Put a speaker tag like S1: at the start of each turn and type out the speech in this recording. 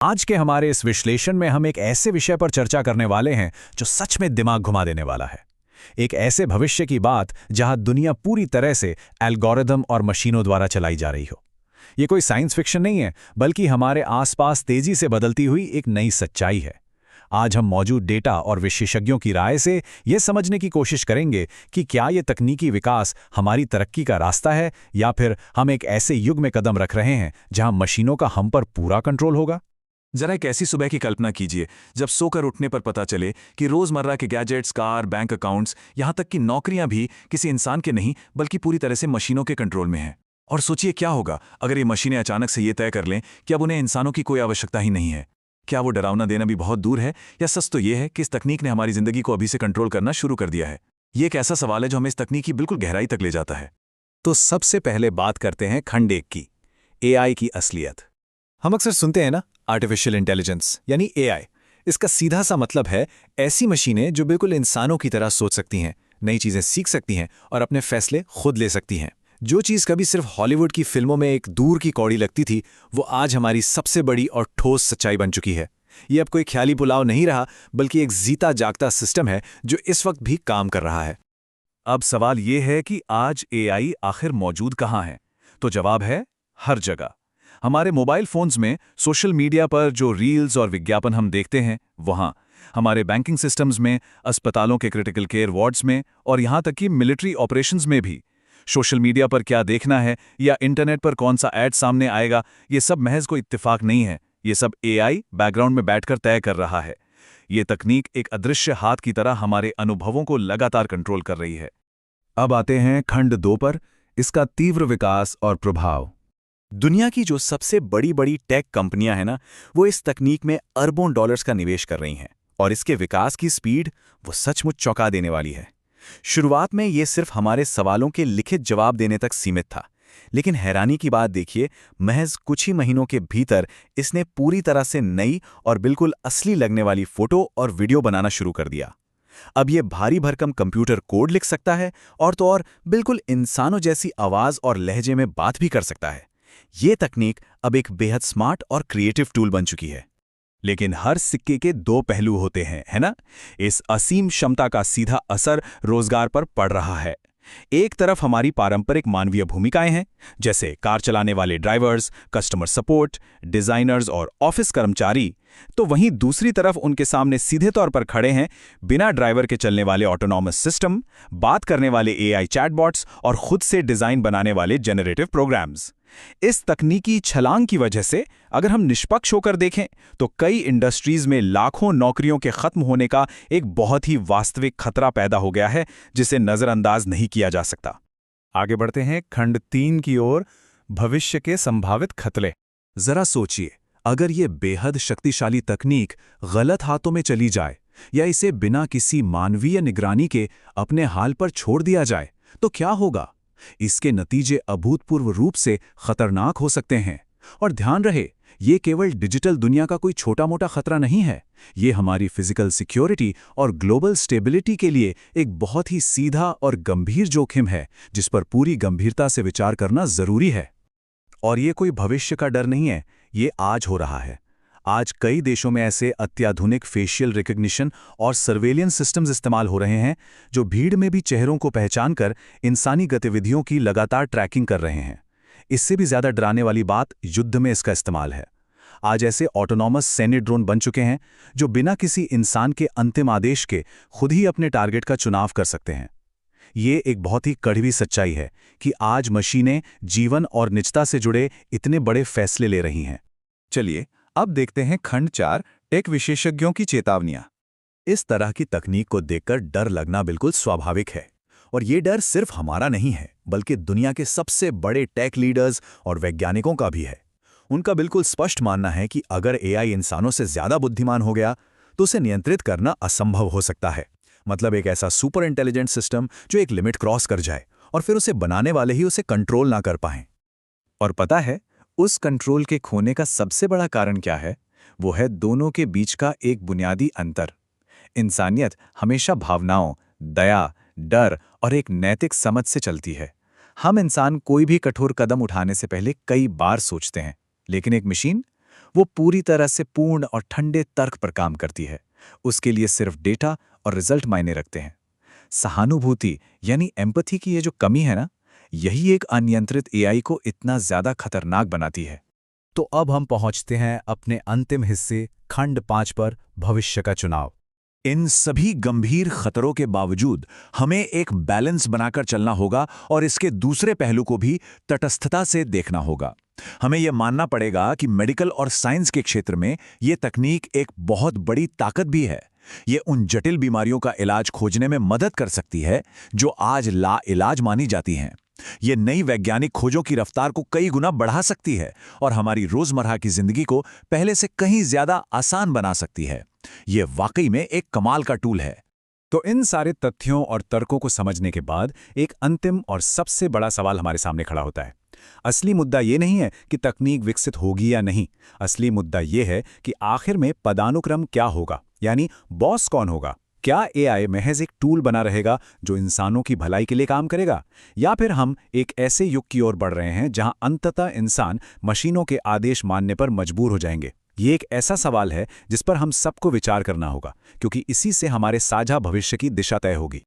S1: आज के हमारे इस विश्लेषण में हम एक ऐसे विषय पर चर्चा करने वाले हैं जो सच में दिमाग घुमा देने वाला है। एक ऐसे भविष्य की बात जहां दुनिया पूरी तरह से एल्गोरिदम और मशीनों द्वारा चलाई जा रही हो। ये कोई साइंस फिक्शन नहीं है, बल्कि हमारे आसपास तेजी से बदलती हुई एक नई सच्चाई है। आज हम मौजूद डेटा और विशेषज्ञों की राय से यह समझने की कोशिश करेंगे कि क्या ये तकनीकी विकास हमारी तरक्की का रास्ता है या फिर हम एक ऐसे युग में कदम रख रहे हैं जहां मशीनों का हम पर पूरा कंट्रोल होगा।
S2: जरा एक ऐसी सुबह की कल्पना कीजिए जब सोकर उठने पर पता चले कि रोजमर्रा के गैजेट्स, कार, बैंक अकाउंट्स, यहां तक कि नौकरियां भी किसी इंसान के नहीं बल्कि पूरी तरह से मशीनों के कंट्रोल में हैं। और सोचिए क्या होगा अगर ये मशीनें अचानक से ये तय कर लें कि अब उन्हें इंसानों की कोई आवश्यकता ही नहीं है। क्या वो डरावना देना भी बहुत दूर है, या सच तो ये है कि इस तकनीक ने हमारी जिंदगी को अभी से कंट्रोल करना शुरू कर दिया है। ये एक ऐसा सवाल है जो हमें इस तकनीक की बिल्कुल गहराई तक ले जाता है।
S1: तो सबसे पहले बात करते हैं खंड 1 की, एआई की असलियत। हम अक्सर सुनते हैं ना, आर्टिफिशियल इंटेलिजेंस यानी एआई। इसका सीधा सा मतलब है ऐसी मशीनें जो बिल्कुल इंसानों की तरह सोच सकती हैं, नई चीजें सीख सकती हैं और अपने फैसले खुद ले सकती हैं। जो चीज कभी सिर्फ हॉलीवुड की फिल्मों में एक दूर की कौड़ी लगती थी, वो आज हमारी सबसे बड़ी और ठोस सच्चाई बन चुकी है। ये अब कोई ख्याली पुलाव नहीं रहा, बल्कि एक जीता जागता सिस्टम है जो इस वक्त भी काम कर रहा है।
S2: अब सवाल ये है कि आज एआई आखिर मौजूद कहाँ है? तो जवाब है हर जगह। हमारे मोबाइल फोन्स में, सोशल मीडिया पर जो रील्स और विज्ञापन हम देखते हैं वहाँ, हमारे बैंकिंग सिस्टम्स में, अस्पतालों के क्रिटिकल केयर वार्ड्स में और यहाँ तक कि मिलिट्री ऑपरेशंस में भी। सोशल मीडिया पर क्या देखना है या इंटरनेट पर कौन सा ऐड सामने आएगा, ये सब महज कोई इत्तेफाक नहीं है। ये सब एआई बैकग्राउंड में बैठकर तय कर रहा है। ये तकनीक एक अदृश्य हाथ की तरह हमारे अनुभवों को लगातार कंट्रोल कर रही है।
S1: अब आते हैं खंड 2 पर, इसका तीव्र विकास और प्रभाव।
S3: दुनिया की जो सबसे बड़ी बड़ी टेक कंपनियां हैं ना, वो इस तकनीक में अरबों डॉलर्स का निवेश कर रही हैं, और इसके विकास की स्पीड वो सचमुच चौंका देने वाली है। शुरुआत में ये सिर्फ हमारे सवालों के लिखित जवाब देने तक सीमित था, लेकिन हैरानी की बात देखिए, महज कुछ ही महीनों के भीतर इसने पूरी तरह से नई और बिल्कुल असली लगने वाली फोटो और वीडियो बनाना शुरू कर दिया। अब ये भारी भरकम कंप्यूटर कोड लिख सकता है, और तो और बिल्कुल इंसानों जैसी आवाज और लहजे में बात भी कर सकता है। ये तकनीक अब एक बेहद स्मार्ट और क्रिएटिव टूल बन चुकी है।
S1: लेकिन हर सिक्के के दो पहलू होते हैं, है ना? इस असीम क्षमता का सीधा असर रोजगार पर पड़ रहा है। एक तरफ हमारी पारंपरिक मानवीय भूमिकाएं हैं, जैसे कार चलाने वाले ड्राइवर्स, कस्टमर सपोर्ट, डिजाइनर्स और ऑफिस कर्मचारी। तो वहीं दूसरी तरफ उनके सामने सीधे तौर पर खड़े हैं बिना ड्राइवर के चलने वाले ऑटोनॉमस सिस्टम, बात करने वाले एआई चैटबॉट्स और खुद से डिजाइन बनाने वाले जनरेटिव प्रोग्राम्स। इस तकनीकी छलांग की वजह से अगर हम निष्पक्ष होकर देखें तो कई इंडस्ट्रीज में लाखों नौकरियों के खत्म होने का एक बहुत ही वास्तविक खतरा पैदा हो गया है, जिसे नजरअंदाज नहीं किया जा सकता। आगे बढ़ते हैं खंड 3 की ओर, भविष्य के संभावित खतरे।
S2: जरा सोचिए, अगर ये बेहद शक्तिशाली तकनीक गलत हाथों में चली जाए या इसे बिना किसी मानवीय निगरानी के अपने हाल पर छोड़ दिया जाए, तो क्या होगा? इसके नतीजे अभूतपूर्व रूप से खतरनाक हो सकते हैं। और ध्यान रहे, ये केवल डिजिटल दुनिया का कोई छोटा-मोटा खतरा नहीं है। ये हमारी फिजिकल सिक्योरिटी और ग्लोबल स्टेबिलिटी के लिए एक बहुत ही सीधा और गंभीर जोखिम है, जिस पर पूरी गंभीरता से विचार करना जरूरी है। और ये कोई भविष्य का डर नहीं है, ये आज हो रहा है। आज कई देशों में ऐसे अत्याधुनिक फेशियल रिकग्निशन और सर्वेलियंस सिस्टम्स इस्तेमाल हो रहे हैं, जो भीड़ में भी चेहरों को पहचान कर इंसानी गतिविधियों की लगातार ट्रैकिंग कर रहे हैं। इससे भी ज्यादा डराने वाली बात युद्ध में इसका इस्तेमाल है। आज ऐसे ऑटोनॉमस सैन्य ड्रोन बन चुके हैं जो बिना किसी इंसान के अंतिम आदेश के खुद ही अपने टारगेट का चुनाव कर सकते हैं। ये एक बहुत ही कड़वी सच्चाई है कि आज मशीनें जीवन और निजता से जुड़े इतने बड़े फैसले ले रही हैं। चलिए अब देखते हैं खंड 4, टेक विशेषज्ञों की चेतावनियां।
S1: इस तरह की तकनीक को देखकर डर लगना बिल्कुल स्वाभाविक है, और ये डर सिर्फ हमारा नहीं है, बल्कि दुनिया के सबसे बड़े टेक लीडर्स और वैज्ञानिकों का भी है। उनका बिल्कुल स्पष्ट मानना है कि अगर एआई इंसानों से ज्यादा बुद्धिमान हो गया तो उसे नियंत्रित करना असंभव हो सकता है। मतलब एक ऐसा सुपर इंटेलिजेंट सिस्टम जो एक लिमिट क्रॉस कर जाए और फिर उसे बनाने वाले ही उसे कंट्रोल ना कर पाएं।
S3: और पता है, उस कंट्रोल के खोने का सबसे बड़ा कारण क्या है? वो है दोनों के बीच का एक बुनियादी अंतर। इंसानियत हमेशा भावनाओं, दया, डर और एक नैतिक समझ से चलती है। हम इंसान कोई भी कठोर कदम उठाने से पहले कई बार सोचते हैं, लेकिन एक मशीन,
S2: वो पूरी तरह से पूर्ण और ठंडे तर्क पर काम करती है। उसके लिए सिर्फ डेटा और रिजल्ट मायने रखते हैं। सहानुभूति यानी एम्पैथी की ये जो कमी है ना, यही एक अनियंत्रित एआई को इतना ज्यादा खतरनाक बनाती है।
S1: तो अब हम पहुंचते हैं अपने अंतिम हिस्से खंड 5 पर, भविष्य का चुनाव।
S2: इन सभी गंभीर खतरों के बावजूद हमें एक बैलेंस बनाकर चलना होगा और इसके दूसरे पहलू को भी तटस्थता से देखना होगा। हमें यह मानना पड़ेगा कि मेडिकल और साइंस के क्षेत्र में ये तकनीक एक बहुत बड़ी ताकत भी है। ये उन जटिल बीमारियों का इलाज खोजने में मदद कर सकती है जो आज लाइलाज मानी जाती हैं। ये नई वैज्ञानिक खोजों की रफ्तार को कई गुना बढ़ा सकती है और हमारी रोजमर्रा की जिंदगी को पहले से कहीं ज्यादा आसान बना सकती है। ये वाकई में एक कमाल का टूल है।
S1: तो इन सारे तथ्यों और तर्कों को समझने के बाद एक अंतिम और सबसे बड़ा सवाल हमारे सामने खड़ा होता है। असली मुद्दा ये नहीं है कि तकनीक विकसित होगी या नहीं। असली मुद्दा ये है कि आखिर में पदानुक्रम क्या होगा, यानी बॉस कौन होगा। क्या एआई महज एक टूल बना रहेगा जो इंसानों की भलाई के लिए काम करेगा, या फिर हम एक ऐसे युग की ओर बढ़ रहे हैं जहां अंततः इंसान मशीनों के आदेश मानने पर मजबूर हो जाएंगे। ये एक ऐसा सवाल है जिस पर हम सबको विचार करना होगा, क्योंकि इसी से हमारे साझा भविष्य की दिशा तय होगी।